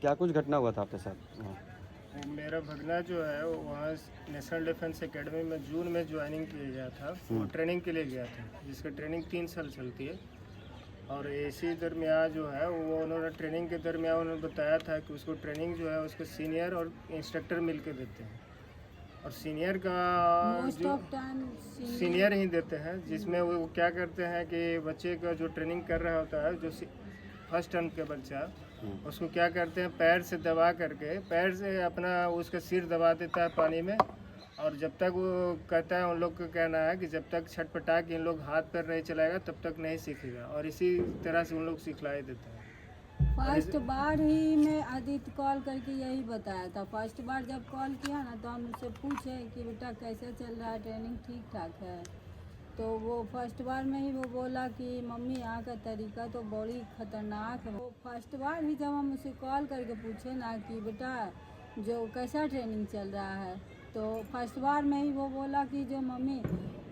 क्या कुछ घटना हुआ था आपके साथ? वो मेरा भगना जो है वो वहाँ नेशनल डिफेंस एकेडमी में जून में ज्वाइनिंग किया गया था। वो ट्रेनिंग के लिए गया था, जिसका ट्रेनिंग 3 साल चलती है। और इसी दरमियान जो है वो उन्होंने ट्रेनिंग के दरमियान उन्होंने बताया था कि उसको ट्रेनिंग जो है उसके सीनियर और इंस्ट्रक्टर मिल के देते हैं। और सीनियर का मोस्ट जो ऑफ टाइम सीनियर ही देते हैं, जिसमें वो क्या करते हैं कि बच्चे का जो ट्रेनिंग कर रहा होता है, जो फर्स्ट टर्म के बच्चा, उसको क्या करते हैं पैर से दबा करके, पैर से अपना उसका सिर दबा देता है पानी में। और जब तक वो कहता है, उन लोग का कहना है कि जब तक छटपटा के इन लोग हाथ पैर नहीं चलाएगा तब तक नहीं सीखेगा। और इसी तरह से उन लोग सिखलाई देते हैं। फर्स्ट बार ही मैं आदित्य कॉल करके यही बताया था। फर्स्ट बार जब कॉल किया ना तो हम उससे पूछे कि बेटा कैसे चल रहा है, ट्रेनिंग ठीक ठाक है? तो वो फर्स्ट बार में ही वो बोला कि मम्मी यहाँ का तरीका तो बड़ी ख़तरनाक है। वो फर्स्ट बार ही जब हम उसे कॉल करके पूछे ना कि बेटा जो कैसा ट्रेनिंग चल रहा है, तो फर्स्ट बार में ही वो बोला कि जो मम्मी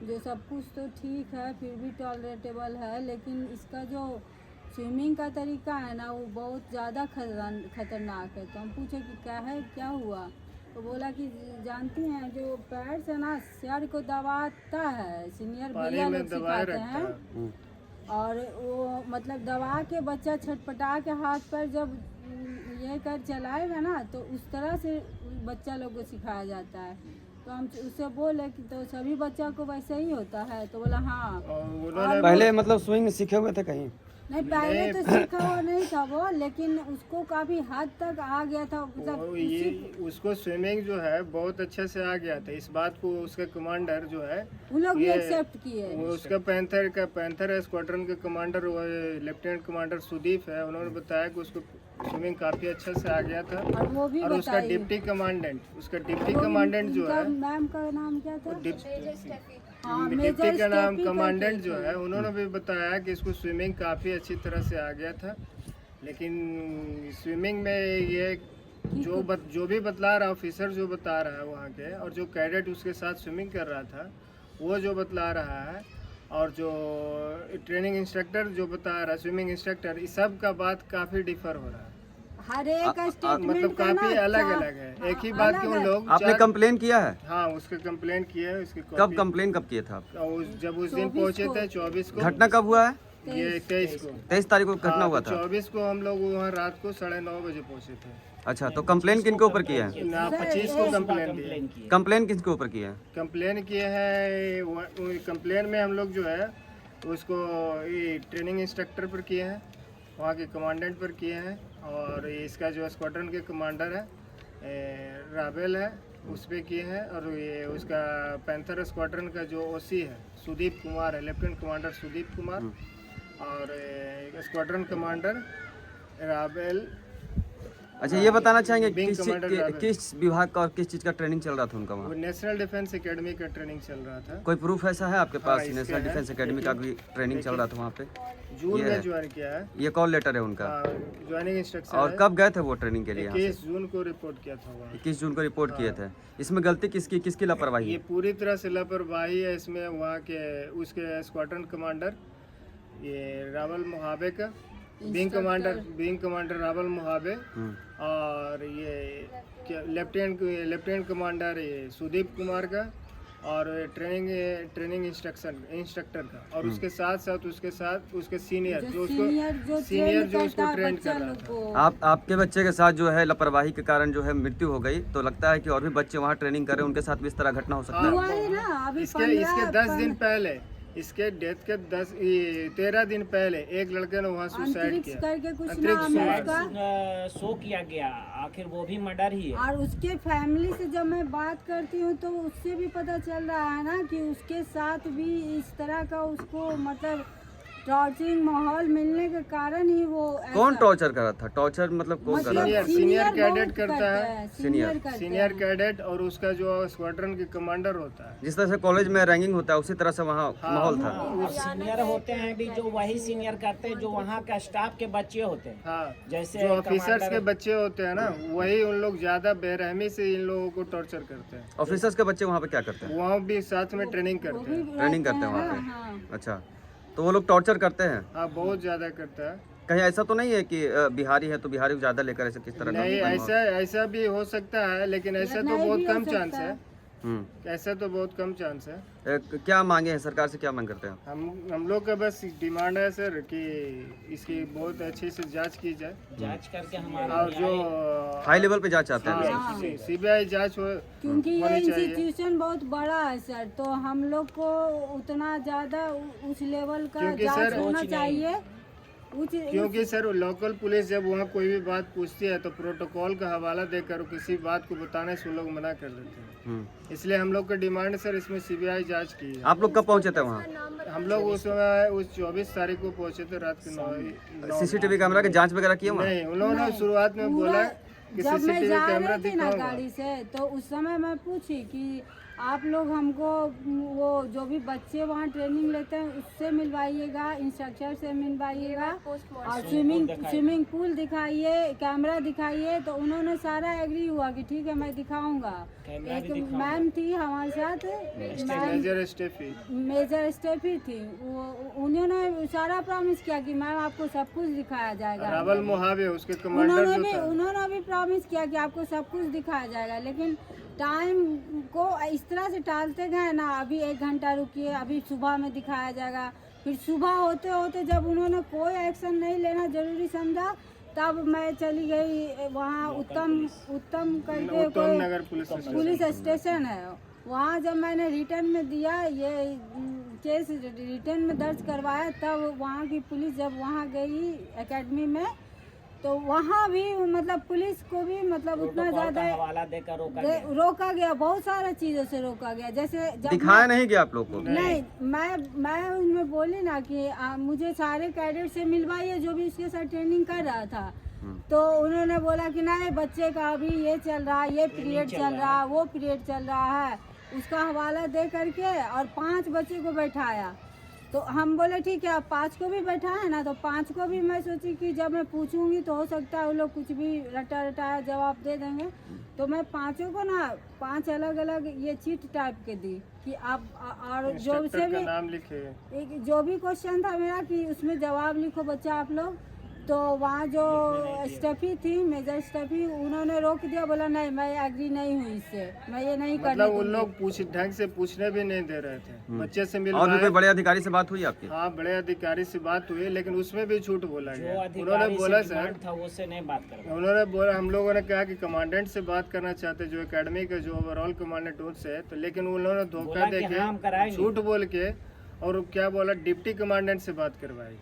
जो सब कुछ तो ठीक है, फिर भी टॉलरेटेबल है, लेकिन इसका जो स्विमिंग का तरीका है ना वो बहुत ज़्यादा खतरनाक है। तो हम पूछे कि क्या है, क्या हुआ? तो बोला कि जानती हैं जो पैर से ना सिर को दबाता है, सीनियर भैया लोग सिखाते हैं। और वो मतलब दबा के बच्चा छटपटा के हाथ पर जब ये कर चलाएगा ना तो उस तरह से बच्चा लोग को सिखाया जाता है। तो हम उससे बोले कि तो सभी बच्चा को वैसे ही होता है? तो बोला हाँ। पहले मतलब स्विंग सीखे हुए थे कहीं? नहीं, पहले तो सीखा हुआ नहीं था वो, लेकिन उसको काफी हद तक आ गया था। ये उसको स्विमिंग जो है बहुत अच्छे से आ गया था। इस बात को उसका कमांडर जो है उन लोग भी एक्सेप्ट किए। उसका पैंथर स्क्वाड्रन के कमांडर लेफ्टिनेंट कमांडर सुदीप है, उन्होंने बताया कि उसको स्विमिंग काफी अच्छा से आ गया था। और वो भी और उसका डिप्टी कमांडेंट जो है, मैम का नाम क्या था? डिप्टी का नाम कमांडेंट जो है, उन्होंने भी बताया कि इसको स्विमिंग काफ़ी अच्छी तरह से आ गया था। लेकिन स्विमिंग में ये जो भी बतला रहा ऑफिसर जो बता रहा है वहाँ के, और जो कैडेट उसके साथ स्विमिंग कर रहा था वो जो बतला रहा है, और जो ट्रेनिंग इंस्ट्रक्टर जो बता रहा है, स्विमिंग इंस्ट्रक्टर, इस सब का बात काफ़ी डिफर हो रहा है। हर एक स्टेटमेंट मतलब काफी अलग अलग है। एक ही बात क्यों लोग आपने कंप्लेन किया है? हाँ, उसके कंप्लेन किया है। उसकी कब कंप्लेन कब किए थे आप? जब उस दिन पहुंचे थे 24 को। घटना कब हुआ है? ये 23 को। 23 तारीख को घटना हुआ था। 24 को हम लोग वहाँ रात को 9:30 बजे पहुंचे थे। अच्छा, तो कंप्लेन किन के ऊपर किया है? 25 को कंप्लेन किया। कंप्लेन किसके ऊपर किया है? कंप्लेन किए हैं, कंप्लेन में हम लोग जो है उसको ये ट्रेनिंग इंस्ट्रक्टर पर किए हैं, वहाँ के कमांडेंट पर किए हैं। और इसका जो स्क्वाड्रन के कमांडर है राबेल है, उस पर किए हैं। और ये उसका पैंथर स्क्वाड्रन का जो ओसी है सुदीप कुमार है, लेफ्टिनेंट कमांडर सुदीप कुमार। और स्क्वाड्रन कमांडर राबेल। अच्छा, ये बताना चाहेंगे कमांडर किस विभाग का और किस चीज़ का ट्रेनिंग चल रहा था उनका वहाँ? नेशनल डिफेंस एकेडमी का ट्रेनिंग चल रहा था। कोई प्रूफ ऐसा है आपके पास? हाँ, नेशनल डिफेंस एकेडमी का भी ट्रेनिंग चल रहा था वहाँ पे? जून में ज्वाइन किया है। ये कॉल लेटर है उनका? Joining instruction. और कब गए थे वो ट्रेनिंग के लिए? 21 जून को रिपोर्ट किया था वहाँ। 21 जून को रिपोर्ट किए थे। इसमें गलती किसकी लापरवाही ये है? पूरी तरह से लापरवाही है इसमें। वहाँ के उसके स्क्वाड्रन कमांडर ये रावल मुहाबे का, विंग कमांडर रावल मुहाबे। और ये लेफ्टिनेंट कमांडर ये सुदीप कुमार का, और ट्रेनिंग इंस्ट्रक्टर का। और उसके साथ उसके सीनियर जो उसको ट्रेन कर रहा था। आपके बच्चे के साथ जो है लापरवाही के कारण जो है मृत्यु हो गई, तो लगता है कि और भी बच्चे वहाँ ट्रेनिंग कर रहे हैं, उनके साथ भी इस तरह घटना हो सकता है? इसके 10 दिन पहले, इसके डेथ के 13 दिन पहले एक लड़के ने वहाँ सुसाइड किया। करके कुछ नाम है उसका, शो किया गया, आखिर वो भी मर्डर ही है। और उसके फैमिली से जब मैं बात करती हूँ तो उससे भी पता चल रहा है ना कि उसके साथ भी इस तरह का उसको मतलब टॉर्चरिंग माहौल मिलने के कारण ही वो कौन टॉर्चर कर रहा था? टॉर्चर मतलब कौन कर रहा था? सीनियर कैडेट करता है। सीनियर कैडेट और उसका जो स्क्वाड्रन के कमांडर होता है। जिस तरह से कॉलेज में रैंकिंग होता है उसी तरह से वहाँ माहौल था। सीनियर होते हैं भी जो वही सीनियर करते हैं जो वहाँ का स्टाफ के बच्चे होते हैं। हाँ, जैसे जो ऑफिसर्स के बच्चे होते हैं ना, वही उन लोग ज्यादा बेरहमी से इन लोगों को टॉर्चर करते हैं। ऑफिसर्स के बच्चे वहाँ पे क्या करते हैं? वहाँ भी साथ में ट्रेनिंग करते हैं। ट्रेनिंग करते हैं वहाँ पे? अच्छा, तो वो लोग टॉर्चर करते हैं? हाँ, बहुत ज्यादा करता है। कहीं ऐसा तो नहीं है कि बिहारी है तो बिहारी को ज्यादा लेकर ऐसे किस तरह का नहीं, बनवा- ऐसा भी हो सकता है, लेकिन ऐसा तो नहीं बहुत भी हो कम सकता चांस है। ऐसा तो बहुत कम चांस है। क्या मांगे हैं सरकार से, क्या मांग करते हैं? हम लोग का बस डिमांड है सर कि इसकी बहुत अच्छे से जांच की जाए, जांच करके हमारा और जो हाई लेवल पे जांच चाहते हैं? सीबीआई जांच हो, क्योंकि ये होनी चाहिए। इंस्टीट्यूशन बहुत बड़ा है सर, तो हम लोग को उतना ज़्यादा उस लेवल का क्योंकि जांच सर- होना सोच नहीं। चाहिए। क्योंकि सर लोकल पुलिस जब वहाँ कोई भी बात पूछती है तो प्रोटोकॉल का हवाला देकर किसी बात को बताने से वो लोग मना कर देते हैं। इसलिए हम लोग का डिमांड सर इसमें सीबीआई जांच की है। आप लोग कब पहुंचे थे वहाँ? हम लोग उस समय उस 24 तारीख को पहुंचे थे रात के 9। सीसीटीवी कैमरा की जांच वगैरह की है वहाँ? नहीं, उन्होंने शुरुआत में बोला कि जब मैं सीसीटीवी जा कैमरा रही थी ना दिखाऊंगा। गाड़ी से, तो उस समय मैं पूछी कि आप लोग हमको वो जो भी बच्चे वहाँ ट्रेनिंग लेते हैं उससे मिलवाइएगा, इंस्ट्रक्टर से मिलवाइएगा, और स्विमिंग पूल दिखाइए, कैमरा दिखाइए। तो उन्होंने सारा एग्री हुआ कि ठीक है मैं दिखाऊंगा। एक मैम थी हमारे साथ, मेजर स्टेफी थी, उन्होंने सारा प्रॉमिस किया कि मैम आपको सब कुछ दिखाया जाएगा। रावल मोहावे उसके कमांडर जो था। उन्होंने भी प्रॉमिस किया कि आपको सब कुछ दिखाया जाएगा, लेकिन टाइम को इस तरह से टालते गए ना, अभी 1 घंटा रुकिए, अभी सुबह में दिखाया जाएगा। फिर सुबह होते होते जब उन्होंने कोई एक्शन नहीं लेना जरूरी समझा, तब मैं चली गई वहाँ उत्तम करके उत्तम नगर पुलिस स्टेशन है, वहाँ जब मैंने रिटर्न में दिया, ये केस रिटर्न में दर्ज करवाया, तब वहाँ की पुलिस जब वहाँ गई एकेडमी में, तो वहाँ भी मतलब पुलिस को भी मतलब उतना ज़्यादा हवाला देकर रोका गया, बहुत सारा चीज़ों से रोका गया। जैसे जब दिखाया नहीं गया आप लोग को? नहीं, मैं उनमें बोली ना कि मुझे सारे कैडेट से मिलवाइए जो भी उसके साथ ट्रेनिंग कर रहा था। तो उन्होंने बोला कि नहीं, बच्चे का अभी ये चल रहा है, ये पीरियड चल रहा है, वो पीरियड चल रहा है, उसका हवाला दे करके और 5 बच्चे को बैठाया। तो हम बोले ठीक है, आप 5 को भी बैठाए ना, तो 5 को भी मैं सोची कि जब मैं पूछूंगी तो हो सकता है वो लोग कुछ भी रटाया जवाब दे देंगे। तो मैं 5 को ना 5 अलग अलग ये चीट टाइप के दी कि आप और जो से भी नाम लिखे, जो भी क्वेश्चन था मेरा कि उसमें जवाब लिखो बच्चा आप लोग। तो वहाँ जो स्टेफी थी, मेजर स्टेफी, उन्होंने रोक दिया, बोला नहीं मैं एग्री नहीं हुई इससे, मैं ये नहीं करने मतलब उन दूंगी। लोग ढंग से पूछने भी नहीं दे रहे थे। बच्चे से मिल और भी कोई बड़े अधिकारी से बात हुई आपकी? हाँ, बड़े अधिकारी से बात हुई, लेकिन उसमें भी झूठ बोला जो गया। अधिकारी उन्होंने बोला से सर, डिमांड था उससे नहीं बात कर उन्होंने बोला, हम लोगों ने कहा कि कमांडेंट से बात करना चाहते जो एकेडमी का जो ओवरऑल कमांडेंट उनसे है, तो लेकिन उन्होंने धोखा बोला कि देके हाँ, हम कराएंगे। झूठ बोल के और क्या बोला, डिप्टी कमांडेंट से बात करवाई।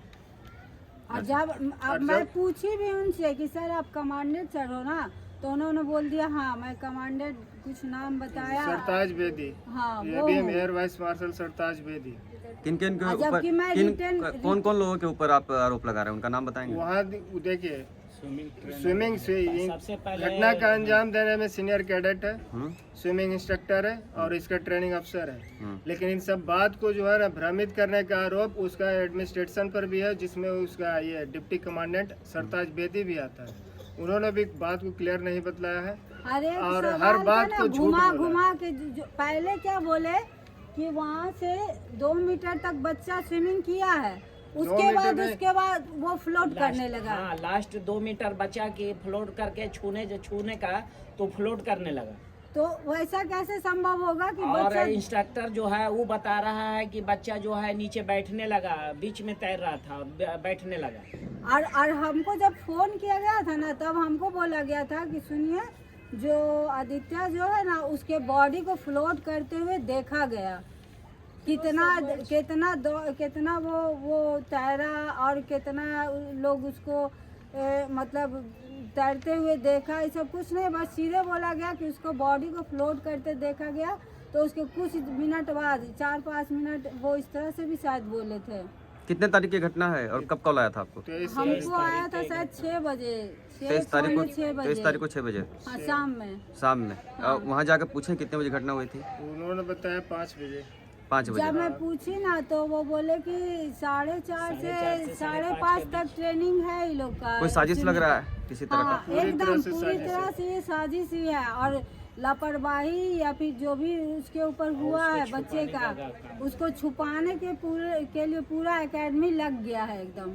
और जब अब मैं पूछी भी उनसे कि सर आप कमांडेंट सर हो ना, तो उन्होंने बोल दिया हाँ मैं कमांडेंट, कुछ नाम बताया, सरताज बेदी, हाँ ये वो भी हूँ। एयर वाइस मार्शल सरताज बेदी। किन किन के ऊपर, जबकि मैं कौन कौन लोगों के ऊपर आप आरोप लगा रहे हैं, उनका नाम बताएंगे? वहाँ देखिए, स्विमिंग सबसे पहले घटना का अंजाम देने में सीनियर कैडेट है, स्विमिंग इंस्ट्रक्टर है और इसका ट्रेनिंग अफसर है। लेकिन इन सब बात को जो है ना भ्रमित करने का आरोप उसका एडमिनिस्ट्रेशन पर भी है, जिसमें उसका ये डिप्टी कमांडेंट सरताज बेदी भी आता है। उन्होंने भी बात को क्लियर नहीं बतलाया है और हर बात को झूठ घुमा के पहले क्या बोले कि वहाँ से 2 मीटर तक बच्चा स्विमिंग किया है, उसके बाद वो फ्लोट करने लगा। हाँ, लास्ट 2 मीटर बचा के फ्लोट करके छूने का तो फ्लोट करने लगा। तो वैसा कैसे संभव होगा कि और बच्चा इंस्ट्रक्टर जो है वो बता रहा है कि बच्चा जो है नीचे बैठने लगा, बीच में तैर रहा था और बैठने लगा। और हमको जब फोन किया गया था ना, तब हमको बोला गया था कि सुनिए, जो आदित्य जो है ना उसके बॉडी को फ्लोट करते हुए देखा गया, कितना वो तैरा और कितना लोग उसको मतलब तैरते हुए देखा। ये सब कुछ नहीं, बस सीधे बोला गया कि उसको बॉडी को फ्लोट करते देखा गया। तो उसके कुछ मिनट बाद 4-5 मिनट वो इस तरह से भी शायद बोले थे। कितने तारीख की घटना है और कब कॉल आया था आपको? हमको आया था शायद 6 बजे, 23 तारीख को 6 बजे, 23 तारीख को 6 बजे हाँ शाम में। वहाँ जाकर पूछे कितने बजे घटना हुई थी? उन्होंने बताया 5 बजे। 5 बजे। जब मैं पूछी ना तो वो बोले कि 4:30 से 5:30 तक ट्रेनिंग है ये लोग का। कोई साजिश लग रहा है किसी तरह हाँ, का? एकदम पूरी तरह से ये साजिश ही है। और लापरवाही या फिर जो भी उसके ऊपर हुआ है बच्चे का, उसको छुपाने के लिए पूरा एकेडमी लग गया है एकदम।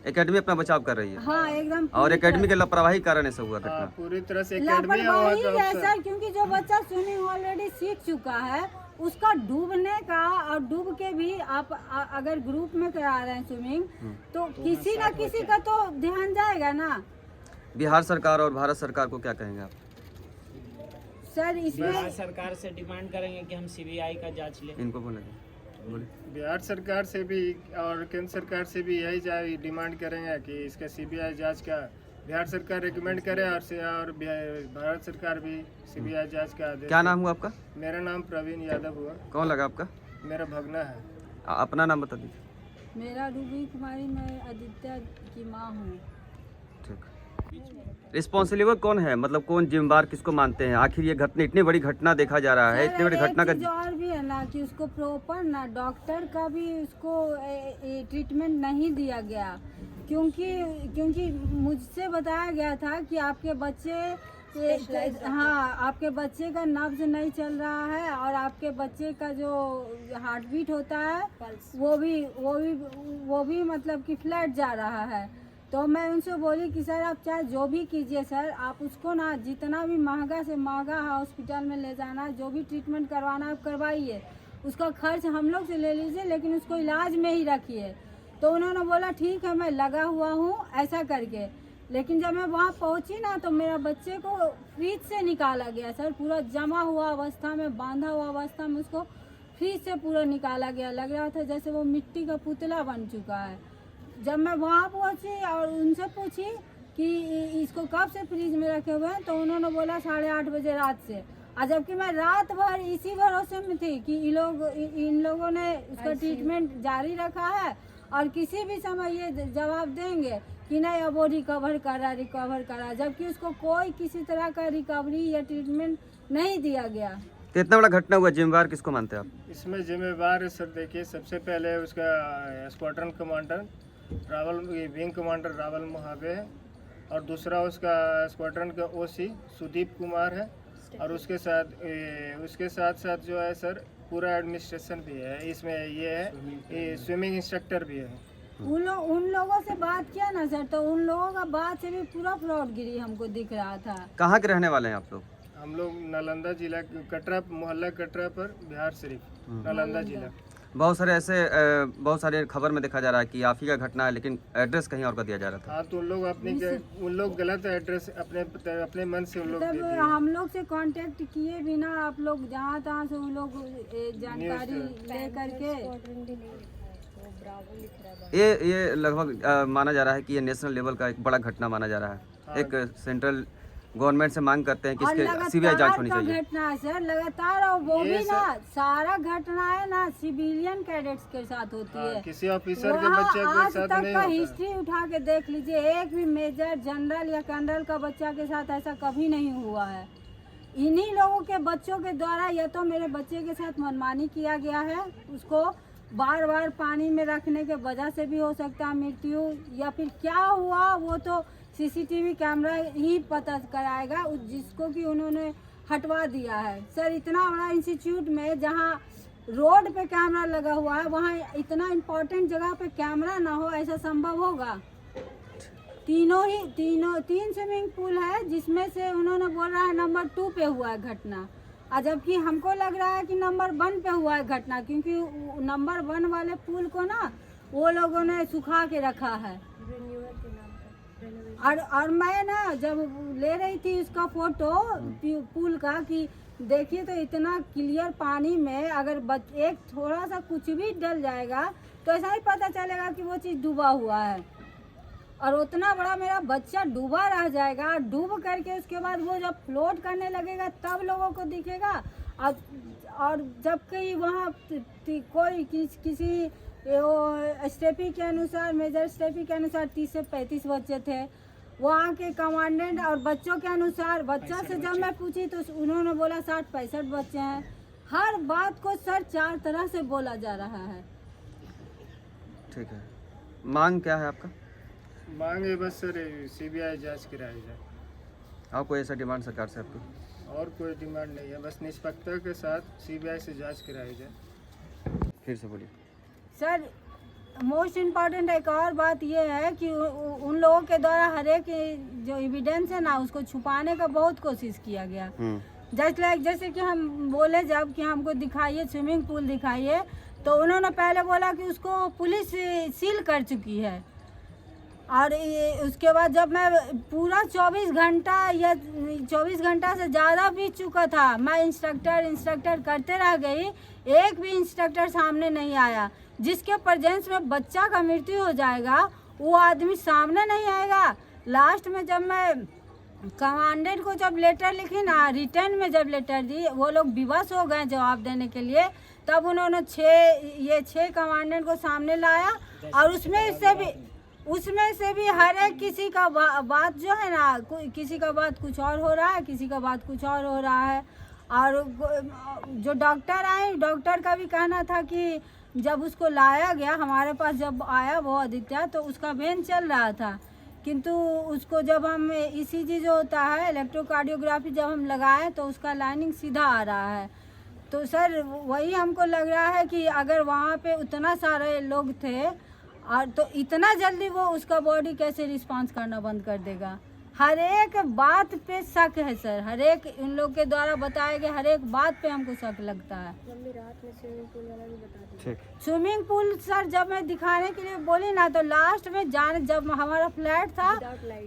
एकेडमी अपना बचाव कर रही है हाँ एकदम और एकेडमी के लापरवाही के कारण ऐसा हुआ हाँ, घटना। पूरी तरह से एकेडमी लापरवाही है सर, क्योंकि जो बच्चा स्विमिंग ऑलरेडी सीख चुका है उसका डूबने का, और डूब के भी आप अगर ग्रुप में करा रहे हैं स्विमिंग तो किसी ना किसी का तो ध्यान जाएगा ना। बिहार सरकार और भारत सरकार को क्या कहेंगे आप? सर इसमें बिहार सरकार से डिमांड करेंगे कि हम सीबीआई का जांच लें। इनको बोलेंगे बिहार सरकार से भी और केंद्र सरकार से भी यही डिमांड करेंगे कि इसका सीबीआई जांच का बिहार सरकार रिकमेंड करे और भारत सरकार भी सीबीआई जांच का आदेश। क्या नाम हुआ आपका? मेरा नाम प्रवीण यादव हुआ। कौन लगा आपका? मेरा भगना है। अपना नाम बता दीजिए। मेरा रूबी कुमारी, मैं आदित्य की माँ हूँ। ठीक। रिस्पॉन्सिबल कौन है, मतलब कौन जिम्मेदार, किसको मानते हैं? आखिर ये घटना, इतनी बड़ी घटना देखा जा रहा है, इतनी बड़ी घटना का और भी है ना कि उसको प्रॉपर ना डॉक्टर का भी उसको ट्रीटमेंट नहीं दिया गया, क्योंकि मुझसे बताया गया था कि आपके बच्चे हाँ आपके बच्चे का नब्ज नहीं चल रहा है और आपके बच्चे का जो हार्ट बीट होता है वो भी मतलब कि फ्लैट जा रहा है। तो मैं उनसे बोली कि सर आप चाहे जो भी कीजिए सर, आप उसको ना जितना भी महंगा से महंगा हॉस्पिटल में ले जाना, जो भी ट्रीटमेंट करवाना आप करवाइए, उसका खर्च हम लोग से ले लीजिए लेकिन उसको इलाज में ही रखिए। तो उन्होंने बोला ठीक है मैं लगा हुआ हूँ ऐसा करके। लेकिन जब मैं वहाँ पहुँची ना तो मेरा बच्चे को फ्रिज से निकाला गया सर, पूरा जमा हुआ अवस्था में, बांधा हुआ अवस्था में उसको फ्रिज से पूरा निकाला गया। लग रहा था जैसे वो मिट्टी का पुतला बन चुका है। जब मैं वहाँ पहुँची और उनसे पूछी कि इसको कब से फ्रिज में रखे हुए हैं, तो उन्होंने बोला 8:30 बजे रात से। और जबकि मैं रात भर इसी भरोसे में थी कि इन लोगों ने उसका ट्रीटमेंट जारी रखा है और किसी भी समय ये जवाब देंगे कि नहीं अब वो रिकवर कर रहा, जबकि उसको कोई किसी तरह का रिकवरी या ट्रीटमेंट नहीं दिया गया। तो इतना बड़ा घटना हुआ, जिम्मेदार किसको मानते हैं आप? इसमें जिम्मेवार सर देखिए, सबसे पहले उसका squadron commander wing commander Rawal मोहाबे है और दूसरा उसका स्क्वाड्रन का ओसी सुदीप कुमार है और उसके साथ साथ जो है सर पूरा एडमिनिस्ट्रेशन भी है इसमें, ये है स्विमिंग इंस्ट्रक्टर भी है। उन लोगों से बात किया ना सर, तो उन लोगों का बात से भी पूरा फ्रॉडगिरी हमको दिख रहा था। कहाँ के रहने वाले हैं आप लोग? हम लोग नालंदा जिला कटरा मोहल्ला कटरा पर बिहार शरीफ नालंदा जिला। बहुत सारे खबर में देखा जा रहा है कि आप ही का घटना है, लेकिन एड्रेस कहीं और का दिया जा रहा था। हाँ तो उन लोग गलत एड्रेस अपने मन से उन लोग तब दे दिए। हम हम लोग से कांटेक्ट किए बिना आप लोग जहाँ तहाँ से उन लोग जानकारी ले करके ये लगभग माना जा रहा है कि ये नेशनल लेवल का एक बड़ा घटना माना जा रहा है। एक सेंट्रल गवर्नमेंट से मांग करते हैं कि इसके सीबीआई जांच होनी चाहिए। घटना है सर लगातार, और वो भी ना सारा घटना है ना सिविलियन कैडेट्स के साथ होती है। किसी ऑफिसर के बच्चे के आज साथ तक नहीं का होता। हिस्ट्री उठा के देख लीजिए, एक भी मेजर जनरल या कर्नल का बच्चा के साथ ऐसा कभी नहीं हुआ है। इन्हीं लोगों के बच्चों के द्वारा या तो मेरे बच्चे के साथ मनमानी किया गया है, उसको बार बार पानी में रखने के वजह से भी हो सकता है मृत्यु, या फिर क्या हुआ वो तो सीसीटीवी कैमरा ही पता कराएगा, जिसको कि उन्होंने हटवा दिया है। सर इतना बड़ा इंस्टीट्यूट में जहाँ रोड पे कैमरा लगा हुआ है, वहाँ इतना इम्पोर्टेंट जगह पे कैमरा ना हो, ऐसा संभव होगा? तीन स्विमिंग पूल है जिसमें से उन्होंने बोल रहा है नंबर 2 पे हुआ है घटना, और जबकि हमको लग रहा है कि नंबर 1 पे हुआ है घटना, क्योंकि नंबर 1 वाले पुल को ना वो लोगों ने सुखा के रखा है। और मैं ना जब ले रही थी उसका फोटो पुल का कि देखिए तो इतना क्लियर पानी में अगर एक थोड़ा सा कुछ भी डल जाएगा तो ऐसा ही पता चलेगा कि वो चीज़ डूबा हुआ है, और उतना बड़ा मेरा बच्चा डूबा रह जाएगा। डूब करके उसके बाद वो जब फ्लोट करने लगेगा तब लोगों को दिखेगा। और जबकि वहाँ कोई किसी स्टेपी के अनुसार, मेजर स्टेपी के अनुसार 30 से 35 बच्चे थे, वहाँ के कमांडेंट और बच्चों के अनुसार, बच्चा से जब मैं पूछी तो उन्होंने बोला 60-65 बच्चे हैं। हर बात को सर 4 तरह से बोला जा रहा है। ठीक है, मांग क्या है आपका? मांग है बस सर सीबीआई जांच कराई जाए। और कोई ऐसा डिमांड सरकार से आपकी? और कोई डिमांड नहीं है, बस निष्पक्षता के साथ सीबीआई से जांच कराई जाए। फिर से बोलिए। सर मोस्ट इम्पॉर्टेंट एक और बात ये है कि उन लोगों के द्वारा हर एक जो एविडेंस है ना उसको छुपाने का बहुत कोशिश किया गया। जैसे कि हम बोले जब कि हमको दिखाइए स्विमिंग पूल दिखाइए, तो उन्होंने पहले बोला कि उसको पुलिस सील कर चुकी है। और उसके बाद जब मैं पूरा 24 घंटा या 24 घंटा से ज़्यादा बीत चुका था, मैं इंस्ट्रक्टर करते रह गई, एक भी इंस्ट्रक्टर सामने नहीं आया। जिसके प्रेजेंस में बच्चा का मृत्यु हो जाएगा वो आदमी सामने नहीं आएगा। लास्ट में जब मैं कमांडेंट को जब लेटर लिखी ना, रिटर्न में जब लेटर दी, वो लोग विवश हो गए जवाब देने के लिए। तब उन्होंने 6 कमांडेंट को सामने लाया और उसमें से भी हर एक किसी का बात जो है ना, किसी का बात कुछ और हो रहा है, किसी का बात कुछ और हो रहा है। और जो डॉक्टर आए, डॉक्टर का भी कहना था कि जब उसको लाया गया हमारे पास, जब आया वो आदित्य, तो उसका वेन चल रहा था, किंतु उसको जब हम ECG जो होता है इलेक्ट्रोकार्डियोग्राफी जब हम लगाए तो उसका लाइनिंग सीधा आ रहा है। तो सर वही हमको लग रहा है कि अगर वहाँ पे उतना सारे लोग थे और तो इतना जल्दी वो उसका बॉडी कैसे रिस्पांस करना बंद कर देगा। हर एक बात पे शक है सर, हर एक उन लोग के द्वारा बताए गए हर एक बात पे हमको शक लगता है। रात में स्विमिंग पूल वाला भी बता दीजिए। स्विमिंग पूल सर जब मैं दिखाने के लिए बोली ना, तो लास्ट में जब हमारा फ्लैट था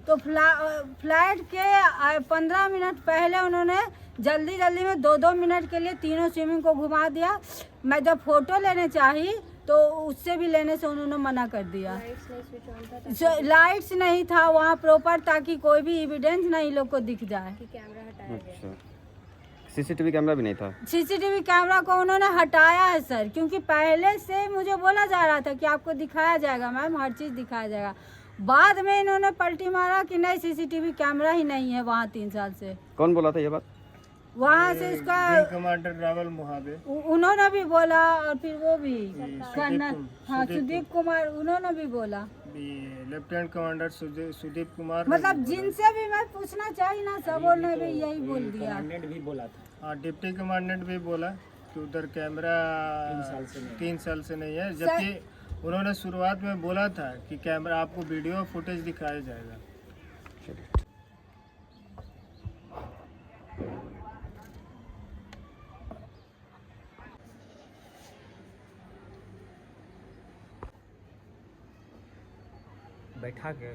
तो फ्लैट के 15 मिनट पहले उन्होंने जल्दी में 2-2 मिनट के लिए तीनों स्विमिंग को घुमा दिया। मैं जब फोटो लेने चाही तो उससे भी लेने से उन्होंने मना कर दिया। लाइट्स नहीं था वहाँ प्रॉपर, ताकि कोई भी एविडेंस नहीं लोग को दिख जाए। कैमरा हटाया गया। CCTV कैमरा भी नहीं था। CCTV कैमरा को उन्होंने हटाया है सर, क्योंकि पहले से मुझे बोला जा रहा था कि आपको दिखाया जाएगा मैम, हर चीज़ दिखाया जाएगा। बाद में इन्होंने पलटी मारा कि नहीं CCTV कैमरा ही नहीं है वहाँ 3 साल से। कौन बोला था ये बात? वहाँ से उसका कमांडर रावल मुहाबे उन्होंने भी बोला, और फिर वो भी कर्नल सुदीप कुमार उन्होंने भी बोला, लेफ्टिनेंट कमांडर सुदीप कुमार, मतलब जिनसे भी मैं पूछना चाहिए ना सब उन्होंने भी यही बोल दिया। कमांडेंट भी बोला था। हाँ, डिप्टी कमांडेंट भी बोला कि उधर कैमरा 3 साल से नहीं है, जबकि उन्होंने शुरुआत में बोला था कि कैमरा आपको वीडियो फुटेज दिखाया जाएगा। बैठा के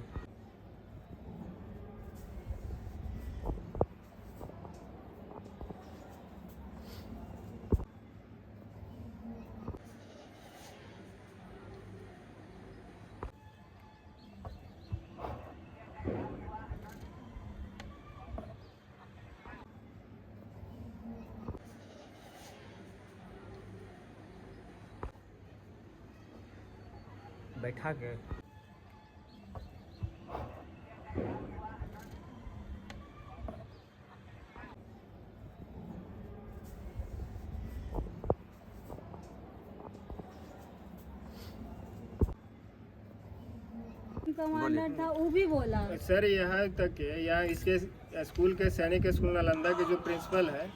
कमांडर था वो भी बोला। सर यहाँ तक है, यहाँ इसके स्कूल के सैनिक स्कूल नालंदा के जो प्रिंसिपल है,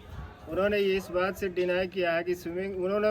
उन्होंने इस बात से डिनाई किया है कि स्विमिंग, उन्होंने